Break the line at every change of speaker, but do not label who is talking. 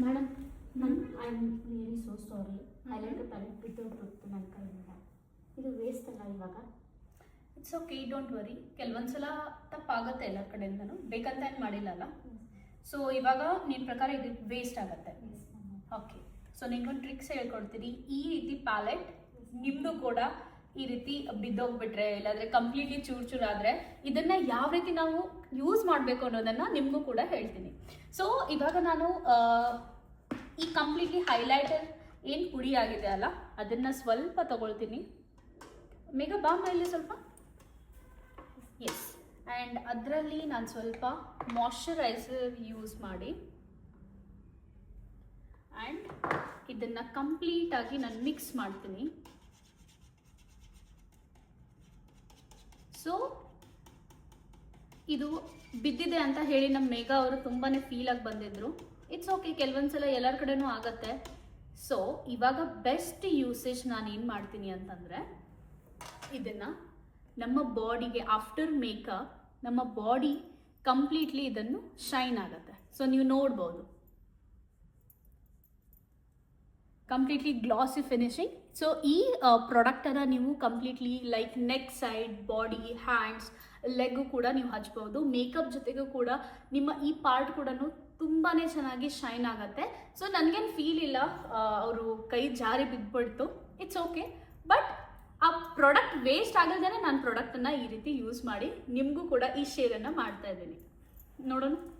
Madam I am really so sorry. Highlighter palette ಬಿದ್ದೋಗ್ಬಿಟ್ಟು ನನ್ನ ಕೈಯಿಂದ. ಇದು ವೇಸ್ಟ್ ಅಲ್ಲ ಇವಾಗ?
It's okay, don't worry. ಕೆಲವೊಂದ್ಸಲ ತಪ್ಪಾಗುತ್ತೆ ಎಲ್ಲ ಕಡೆಯಿಂದನೂ, ಬೇಕಂತ ಏನು ಮಾಡಿಲ್ಲಲ್ಲ. ಸೊ ಇವಾಗ ನಿನ್ನ ಪ್ರಕಾರ ಇದು ವೇಸ್ಟ್ ಆಗುತ್ತೆ. ಓಕೆ, ಸೊ ನಿಮ್ಗೊಂದು ಟ್ರಿಕ್ಸ್ ಹೇಳ್ಕೊಡ್ತೀನಿ. ಈ ರೀತಿ ಪ್ಯಾಲೆಟ್ ನಿಮ್ಮದು ಕೂಡ ಈ ರೀತಿ ಬಿದ್ದೋಗ್ಬಿಟ್ರೆ ಇಲ್ಲಾಂದರೆ ಕಂಪ್ಲೀಟ್ಲಿ ಚೂರು ಚೂರಾದರೆ ಇದನ್ನ ಯಾವ ರೀತಿ ನಾವು ಯೂಸ್ ಮಾಡಬೇಕು ಅನ್ನೋದನ್ನು ನಿಮಗೂ ಕೂಡ ಹೇಳ್ತೀನಿ. ಸೊ ಇವಾಗ ನಾನು ಈ ಕಂಪ್ಲೀಟ್ಲಿ ಹೈಲೈಟರ್ ಏನು ಪುಡಿ ಆಗಿದೆ ಅಲ್ಲ ಅದನ್ನು ಸ್ವಲ್ಪ ತಗೊಳ್ತೀನಿ. ಮೇಘ ಬಾಂಬ್ ಇಲ್ಲಿ ಸ್ವಲ್ಪ. ಎಸ್, ಆ್ಯಂಡ್ ಅದರಲ್ಲಿ ನಾನು ಸ್ವಲ್ಪ ಮಾಯ್ಶ್ಚರೈಸರ್ ಯೂಸ್ ಮಾಡಿ ಆ್ಯಂಡ್ ಇದನ್ನು ಕಂಪ್ಲೀಟಾಗಿ ನಾನು ಮಿಕ್ಸ್ ಮಾಡ್ತೀನಿ. ಸೊ ಇದು ಬಿದ್ದಿದೆ ಅಂತ ಹೇಳಿ ನಮ್ಮ ಮೇಘ ಅವರು ತುಂಬಾ ಫೀಲಾಗಿ ಬಂದಿದ್ರು. ಇಟ್ಸ್ ಓಕೆ, ಕೆಲವೊಂದ್ಸಲ ಎಲ್ಲರ ಕಡೆನೂ ಆಗತ್ತೆ. ಸೊ ಇವಾಗ ಬೆಸ್ಟ್ ಯೂಸೇಜ್ ನಾನು ಏನು ಮಾಡ್ತೀನಿ ಅಂತಂದರೆ ಇದನ್ನು ನಮ್ಮ ಬಾಡಿಗೆ ಆಫ್ಟರ್ ಮೇಕಪ್ ನಮ್ಮ ಬಾಡಿ ಕಂಪ್ಲೀಟ್ಲಿ ಇದನ್ನು ಶೈನ್ ಆಗುತ್ತೆ. ಸೊ ನೀವು ನೋಡ್ಬೋದು ಕಂಪ್ಲೀಟ್ಲಿ ಗ್ಲಾಸಿ ಫಿನಿಶಿಂಗ್. ಸೊ ಈ ಪ್ರಾಡಕ್ಟನ್ನು ನೀವು completely like neck side, body, hands, leg ಕೂಡ ನೀವು ಹಚ್ಬೋದು. ಮೇಕಪ್ ಜೊತೆಗೂ ಕೂಡ ನಿಮ್ಮ ಈ ಪಾರ್ಟ್ ಕೂಡ ತುಂಬಾ ಚೆನ್ನಾಗಿ ಶೈನ್ ಆಗುತ್ತೆ. ಸೊ ನನಗೇನು ಫೀಲ್ ಇಲ್ಲ ಅವರು ಕೈ ಜಾರಿ ಬಿದ್ದುಬಿಡ್ತು. ಇಟ್ಸ್ ಓಕೆ, ಬಟ್ ಆ ಪ್ರಾಡಕ್ಟ್ ವೇಸ್ಟ್ ಆಗಲ್ದೇ ನಾನು ಪ್ರಾಡಕ್ಟನ್ನು ಈ ರೀತಿ ಯೂಸ್ ಮಾಡಿ ನಿಮಗೂ ಕೂಡ ಈ ಶೇರನ್ನು ಮಾಡ್ತಾ ಇದ್ದೀನಿ. ನೋಡೋಣ.